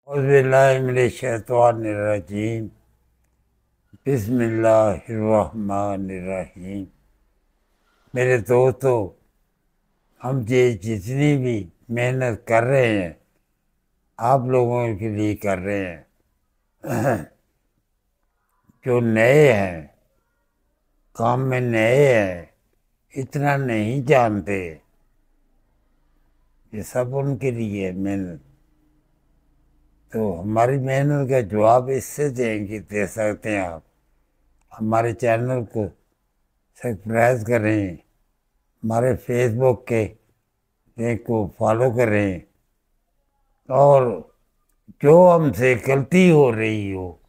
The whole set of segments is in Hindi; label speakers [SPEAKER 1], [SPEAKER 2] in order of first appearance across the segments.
[SPEAKER 1] औज़ुबिल्लाहिमिनश्शैतानिर्रजीम बिस्मिल्लाहिर्रहमानिर्रहीम। मेरे दोस्तों, हम ये जितनी भी मेहनत कर रहे हैं आप लोगों के लिए कर रहे हैं। जो नए हैं, काम में नए हैं, इतना नहीं जानते, ये सब उनके लिए है मेहनत। तो हमारी मेहनत का जवाब इससे देंगे, दे सकते हैं आप। हमारे चैनल को सब्सक्राइब करें, हमारे फेसबुक के लिंक को फॉलो करें, और जो हमसे गलती हो रही हो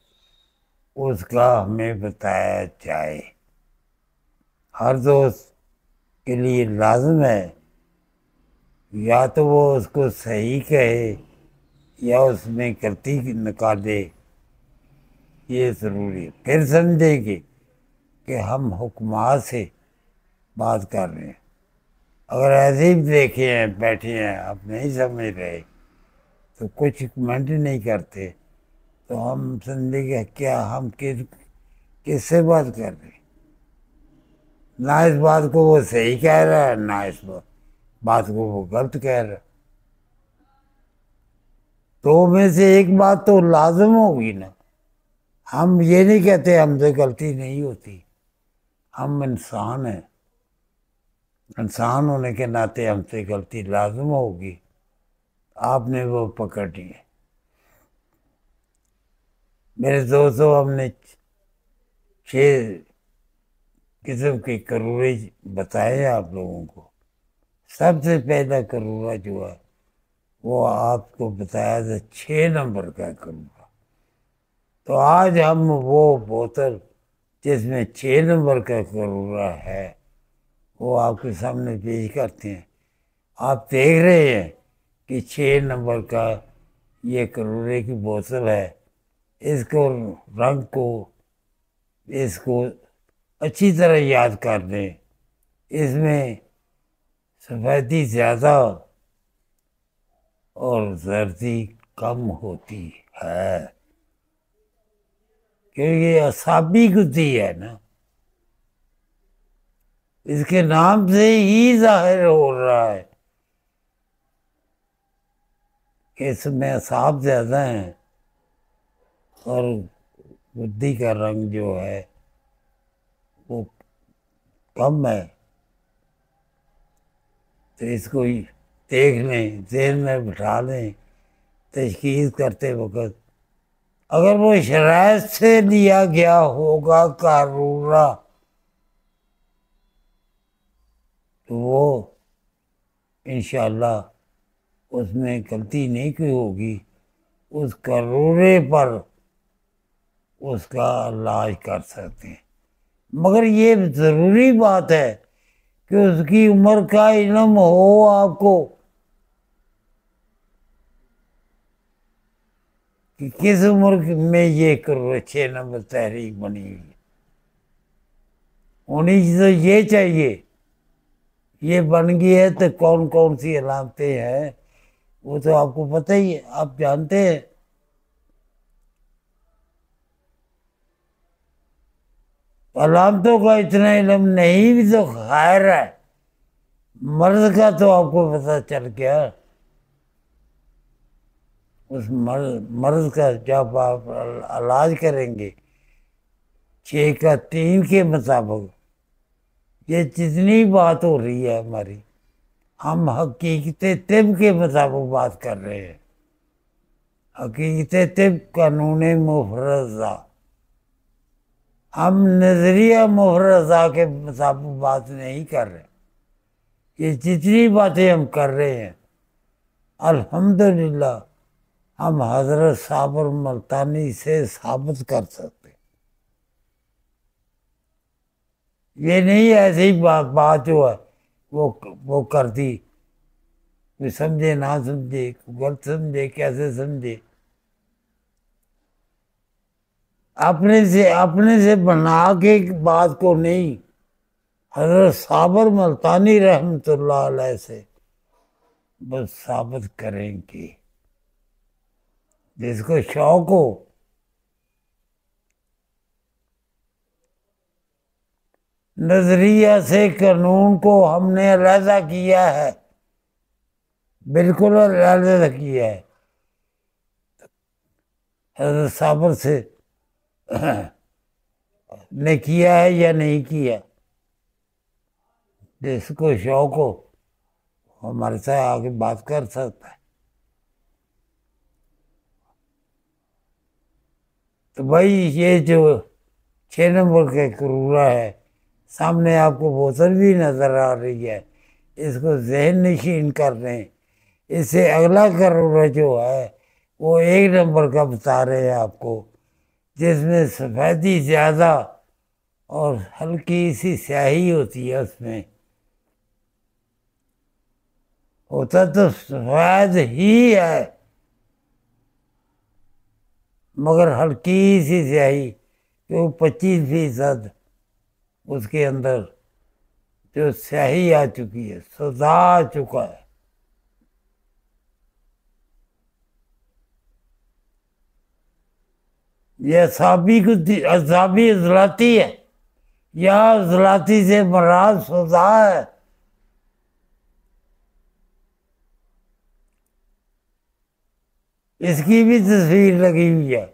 [SPEAKER 1] उसका हमें बताया जाए। हर दोस्त के लिए लाजम है, या तो वो उसको सही कहे या उसमें गलती निकाले। ये ज़रूरी है, फिर समझेंगे कि हम हुक्मात से बात कर रहे हैं। अगर ऐसे ही देखे हैं, बैठे हैं, आप नहीं समझ रहे तो कुछ कमेंट नहीं करते, तो हम समझेंगे क्या हम किससे बात कर रहे हैं। ना इस बात को वो सही कह रहा है, ना इस बात को वो गलत कह रहा है। तो में से एक बात तो लाजम होगी ना। हम ये नहीं कहते हमसे गलती नहीं होती, हम इंसान हैं, इंसान होने के नाते हमसे गलती लाजम होगी। आपने वो पकड़ी है। मेरे दोस्तों, हमने 6 किस्म के करूरे बताए आप लोगों को। सबसे पहला करूरा जो है वो आपको बताया था, 6 नंबर का करूरा। तो आज हम वो बोतल जिसमें 6 नंबर का करूरा है वो आपके सामने पेश करते हैं। आप देख रहे हैं कि 6 नंबर का ये करूरे की बोतल है। इसको रंग को इसको अच्छी तरह याद कर दें। इसमें सफ़ेदी ज़्यादा और जर्दी कम होती है, क्योंकि ये असाबी गुत्ती है ना। इसके नाम से ही जाहिर हो रहा है कि इसमें असाब ज़्यादा हैं और गुद्दी का रंग जो है वो कम है। तो इसको देख लें, ज़हन में बिठा लें। तशखीस करते वक्त अगर वो शराइत से लिया गया होगा कारूरा तो वो इंशाल्लाह उसमें गलती नहीं की होगी। उस करूरे पर उसका इलाज कर सकते हैं। मगर ये ज़रूरी बात है कि उसकी उम्र का इल्म हो आपको, कि किस उम्र में ये करूरे 6 नंबर तहरीक बनी हुई है। होनी तो ये चाहिए, ये बन गई है तो कौन कौन सी अलामतें हैं वो तो आपको पता ही है, आप जानते हैं। अलामतों का इतना इल्म नहीं भी तो खैर है, मर्द का तो आपको पता चल गया। उस मर्द का जब आप इलाज करेंगे 6 का 3 के मुताबिक, ये जितनी बात हो रही है हमारी, हम हकीकत तिब के मुताबिक बात कर रहे हैं। हकीकत तिब कानून मुफरजा, हम नजरिया मुफरजा के मुताबिक बात नहीं कर रहे। ये जितनी बातें हम कर रहे हैं अल्हम्दुलिल्लाह हम हजरत साबर मुल्तानी से साबित कर सकते। ये नहीं ऐसी ही बात जो है वो कर दी, कोई समझे ना समझे, गलत समझे, कैसे समझे। अपने से बना के बात को नहीं, हजरत साबर मुल्तानी रहमतुल्लाह अलैह से बस साबित करेंगे। जिसको शौक हो, नजरिया से कानून को हमने अलहदा किया है, बिल्कुल अलहदा किया है। हज़रत साबर से ने किया है या नहीं किया? जिसको शौक हो हमारे साथ आगे बात कर सकता है। तो भाई ये जो 6 नंबर का करूरा है, सामने आपको बोतल भी नजर आ रही है, इसको जहन नशीन कर लें। इससे अगला करूरा जो है वो 1 नंबर का बता रहे हैं आपको, जिसमें सफ़ेदी ज़्यादा और हल्की सी स्याही होती है। उसमें होता तो सफ़ेद ही है, मगर हल्की सी स्याही, जो 25% उसके अंदर जो स्याही आ चुकी है, सुधा आ चुका है। यह असाबी अजलाती है या अजलाती से मराद सुधा है। इसकी भी तस्वीर लगी हुई है,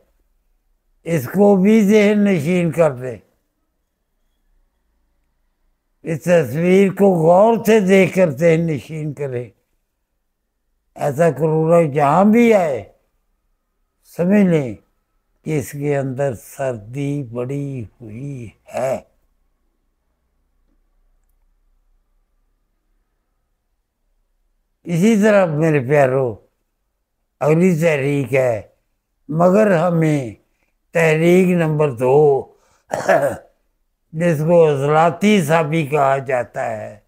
[SPEAKER 1] इसको भी जहन नशीन कर दे। इस तस्वीर को गौर से देख कर जहन नशीन करे। ऐसा करूरा जहां भी आए समझ लें कि इसके अंदर सर्दी बड़ी हुई है। इसी तरह मेरे प्यारों अगली तहरीक है, मगर हमें तहरीक नंबर 2 जिसको अजलाती साबी कहा जाता है,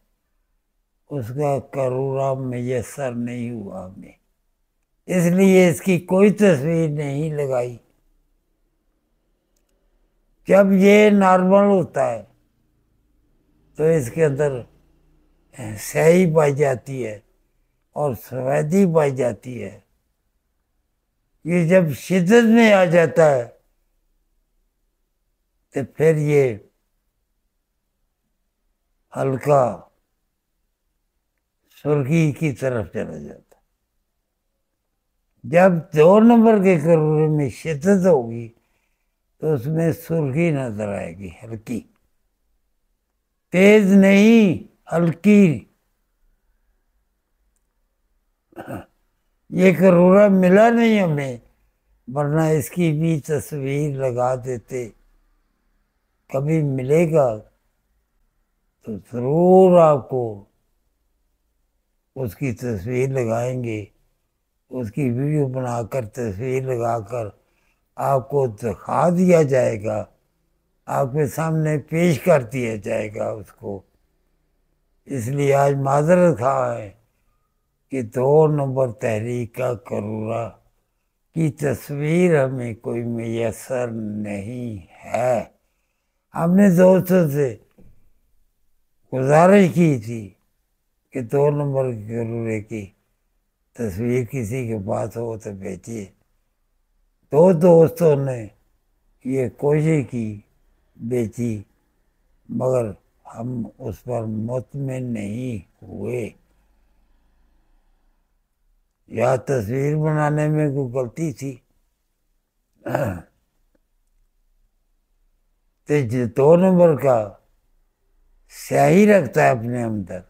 [SPEAKER 1] उसका करूरा मैसर नहीं हुआ हमें, इसलिए इसकी कोई तस्वीर नहीं लगाई। जब ये नॉर्मल होता है तो इसके अंदर स्याही पाई जाती है और सफेदी पाई जाती है। ये जब शिद्दत में आ जाता है तो फिर ये हल्का सुर्खी की तरफ चला जाता है। जब 2 नंबर के करूरे में शिद्दत होगी तो उसमें सुर्खी नजर आएगी, हल्की, तेज नहीं, हल्की। ये करूरा मिला नहीं हमें, वरना इसकी भी तस्वीर लगा देते। कभी मिलेगा तो जरूर आपको उसकी तस्वीर लगाएंगे, उसकी वीडियो बनाकर तस्वीर लगाकर आपको दिखा दिया जाएगा, आपके सामने पेश कर दिया जाएगा उसको। इसलिए आज माजरत खा है कि 2 नंबर तहरीक का करूरा की तस्वीर हमें कोई मैसर नहीं है। हमने दोस्तों से गुजारिश की थी कि 2 नंबर के करूरे की तस्वीर किसी के पास हो तो भेजिए। 2 दोस्तों ने ये कोशिश की, बेची, मगर हम उस पर मुतमिन नहीं हुए। या तस्वीर बनाने में कोई गलती थी? तो जो 2 नंबर का स्याही रखता है अपने अंदर,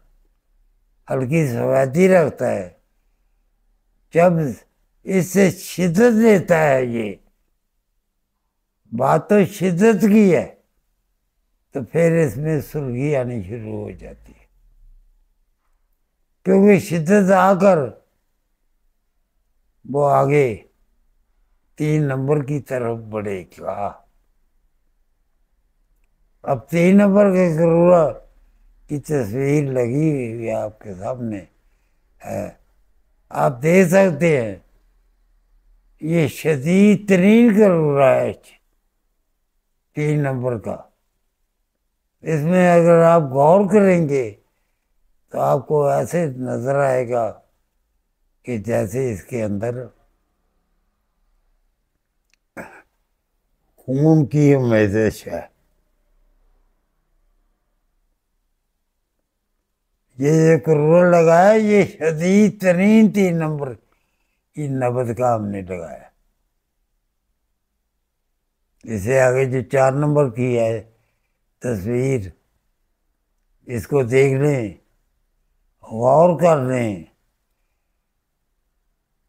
[SPEAKER 1] हल्की सफेदी रखता है, जब इससे शिद्दत लेता है, ये बात तो शिद्दत की है, तो फिर इसमें सुर्खी आनी शुरू हो जाती है, क्योंकि शिद्दत आकर वो आगे 3 नंबर की तरफ बढ़ेगा। अब 3 नंबर के करूरा की तस्वीर लगी हुई है आपके सामने है, आप देख सकते हैं। ये शदीद तरीन करूरा है 3 नंबर का। इसमें अगर आप गौर करेंगे तो आपको ऐसे नजर आएगा कि जैसे इसके अंदर खून की आमेज़श है। ये जो करोड़ लगाया ये शदीद तरीन 3 नंबर की नबज का हमने लगाया। इससे आगे जो 4 नंबर की है तस्वीर, इसको देख लें, गौर कर लें,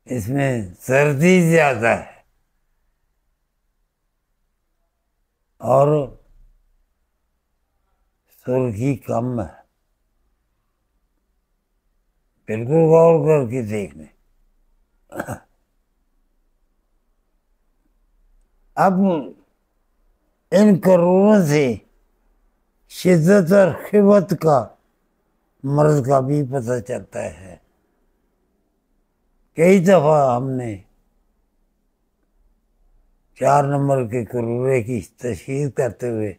[SPEAKER 1] इसमें सर्दी ज्यादा है और सुर्खी कम है। बिल्कुल गौर करके देख लें। अब इन करोड़ों से शिद्दत और खिबत का मर्ज का भी पता चलता है। कई दफा हमने 4 नंबर के करोड़े की तशहीर करते हुए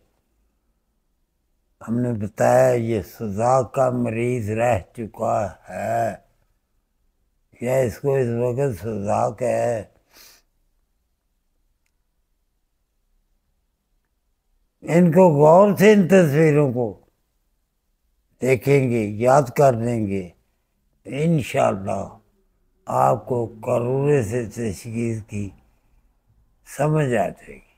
[SPEAKER 1] हमने बताया ये सुजाक का मरीज रह चुका है या इसको इस वक्त सुजाक है। इनको गौर से इन तस्वीरों को देखेंगे, याद कर लेंगे, इंशाअल्लाह आपको करोड़े से तशहीर की समझ आ जाएगी।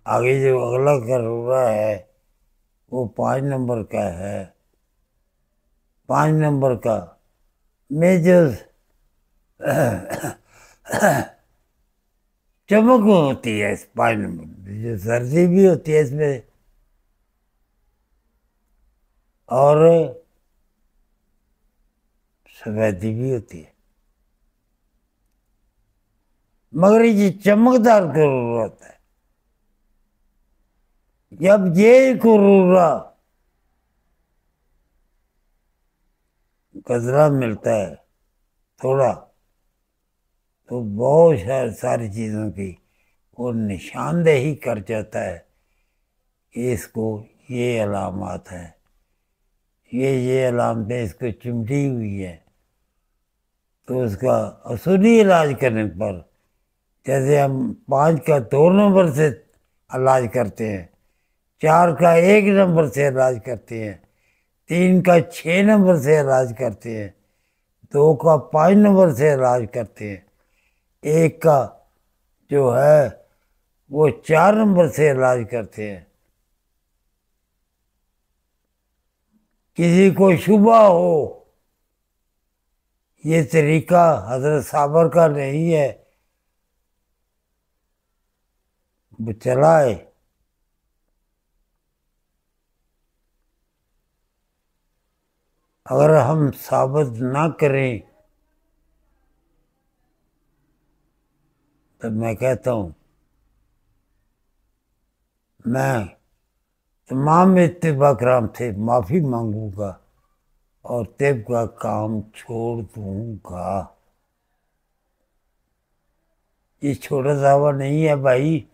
[SPEAKER 1] आगे जो अगला करोड़ा है वो 5 नंबर का है। 5 नंबर का में जो चमक होती है इस 5 नंबर में, जो सर्दी भी होती है इसमें और सफेदी भी होती है, मगर ये चमकदार करोड़ा होता है। जब ये करोड़ा गजरा मिलता है थोड़ा, तो बहुत सारी चीज़ों की वो निशानदेही कर जाता है कि इसको ये अलामत है, ये अलामतें इसको चिमटी हुई है। तो उसका असली इलाज करने पर, जैसे हम 5 का 2 नंबर से इलाज करते हैं, 4 का 1 नंबर से इलाज करते हैं, 3 का 6 नंबर से इलाज करते हैं, 2 का 5 नंबर से इलाज करते हैं, 1 का जो है वो 4 नंबर से इलाज करते हैं। किसी को शुबा हो ये तरीका हजरत साबर का नहीं है, वो चलाए। अगर हम साबित ना करें तो मैं कहता हूँ मैं तमाम इत्तेबा कराम से माफ़ी मांगूंगा और तिब का काम छोड़ दूंगा। ये छोटा दावा नहीं है भाई।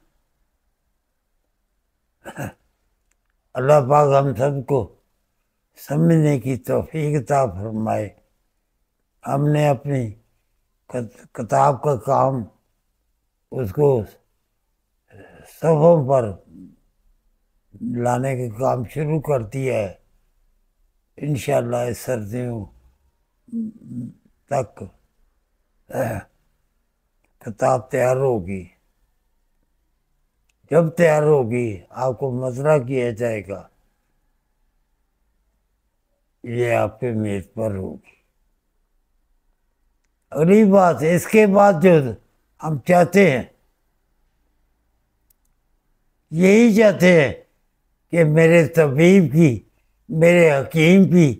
[SPEAKER 1] अल्लाह पाक हम सबको समझने की तौफीक अता फरमाए। हमने अपनी किताब का काम उसको सफ़ों पर लाने का काम शुरू कर दिया है। इंशाअल्लाह इस सर्दियों तक किताब तैयार होगी। जब तैयार होगी आपको मशवरा किया जाएगा, ये आपके मेज पर होगी। अगली बात, इसके बाद जो हम चाहते हैं, यही चाहते हैं कि मेरे तबीब की, मेरे हकीम की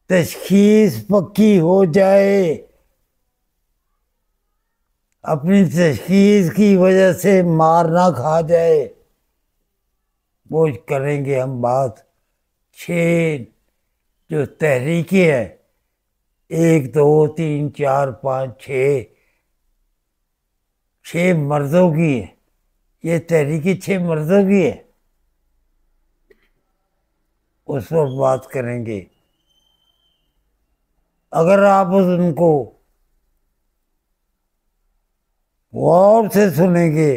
[SPEAKER 1] तशखीस पक्की हो जाए। अपनी तशखीस की वजह से मार ना खा जाए। वो करेंगे हम बात 6 जो तहरीकें हैं, 1 2 3 4 5 6, 6 मर्दों की है। ये तहरीकी 6 मर्दों की है, उस पर बात करेंगे। अगर आप उनको गौर से सुनेंगे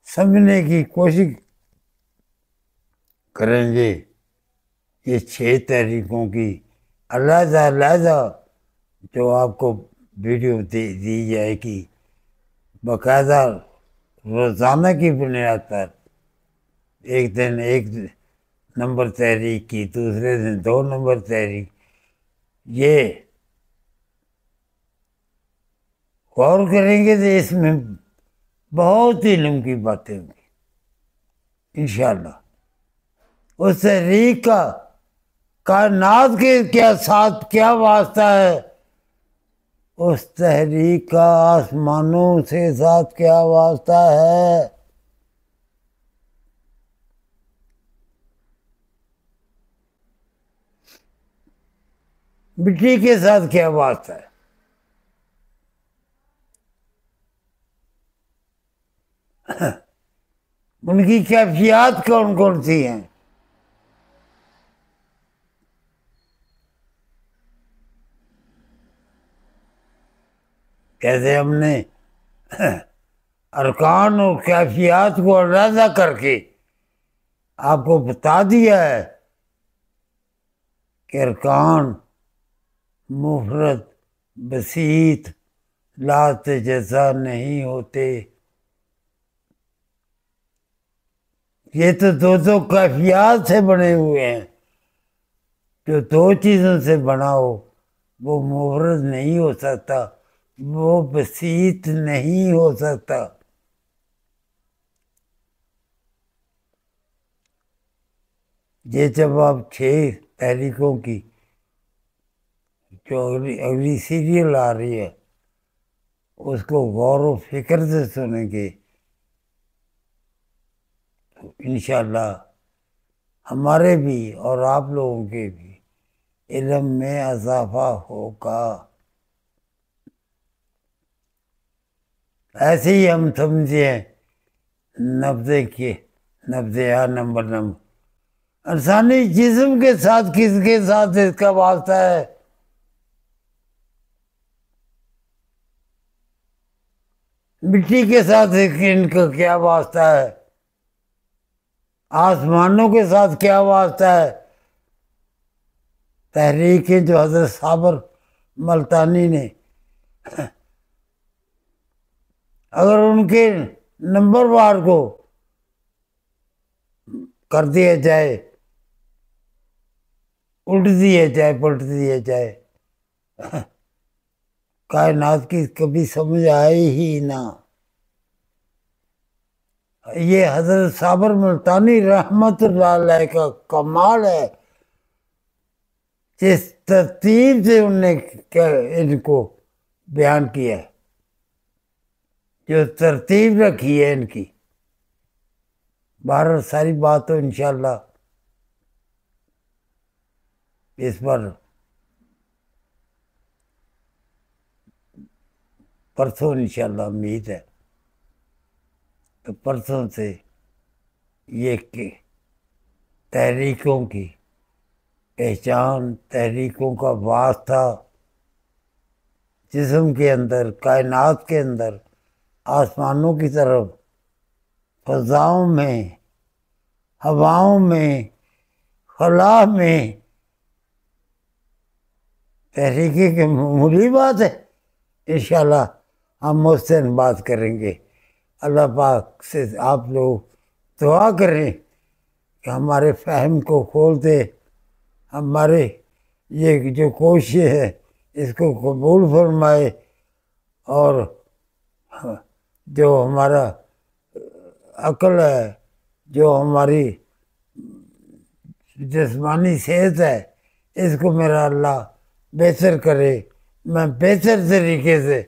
[SPEAKER 1] समझने की कोशिश करेंगे। ये 6 तहरीकों की अलग-अलग जो आपको वीडियो दी जाएगी, बाकायदा रोज़ाना की बुनियाद पर। एक दिन 1 नंबर तहरीक की, दूसरे दिन 2 नंबर तहरीक। ये गौर करेंगे तो इसमें बहुत ही इल्म की बातें होंगी इंशाअल्लाह। उस तहरीक का कायनात के क्या साथ क्या वास्ता है, उस तहरीक का आसमानों से साथ क्या वास्ता है, मिट्टी के साथ क्या वास्ता है। उनकी कैफियत कौन कौन सी हैं। कैसे हमने अरकान और कैफियत को अलग करके आपको बता दिया है कि अरकान मुफरद बसीत लात जैसा नहीं होते। ये तो 2 कैफियत से बने हुए हैं। जो 2 चीज़ों से बना हो वो मुफरद नहीं हो सकता, वो बसीत नहीं हो सकता। ये जब आप 6 तहरीकों की जो अगली सीरियल आ रही है उसको गौर व फिक्र से सुनेंगे तो इंशाअल्लाह हमारे भी और आप लोगों के भी इल्म में इजाफा होगा। ऐसे ही हम समझे नब्ज़े नंबर इंसानी जिस्म के साथ किसके साथ इसका वास्ता है। मिट्टी के साथ इनका क्या वास्ता है, आसमानों के साथ क्या वास्ता है। तहरीकें जो हजरत साबर मल्तानी ने अगर उनके नंबर वार को कर दिया जाए, उल्ट दिया जाए, पलट दिया जाए, कायनात की कभी समझ आए ही ना। ये हजरत साबर मुल्तानी रहमतुल्लाह अलैह का कमाल है। जिस तरतीब से उनने इनको बयान किया है, जो तरतीब रखी है इनकी, बाहर सारी बात तो इंशाअल्लाह इस पर परसों इंशाअल्लाह उम्मीद है। तो परसों से ये तहरीकों की पहचान, तहरीकों का वास्ता, जिस्म के अंदर, कायनात के अंदर, आसमानों की तरफ, फजाओं में, हवाओं में, खला में तहरीकी की मामूली बात है। इंशाअल्लाह हम उससे बात करेंगे। अल्लाह पाक से आप लोग दुआ करें कि हमारे फहम को खोल दे, हमारे ये जो कोशिश है इसको कबूल फरमाए, और जो हमारा अक्ल है, जो हमारी जिस्मानी सेहत है, इसको मेरा अल्लाह बेहतर करे, मैं बेहतर तरीके से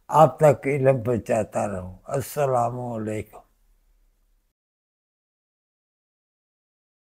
[SPEAKER 1] आप तक इल्म पहुँचाता रहूँ। अस्सलामु अलैकुम।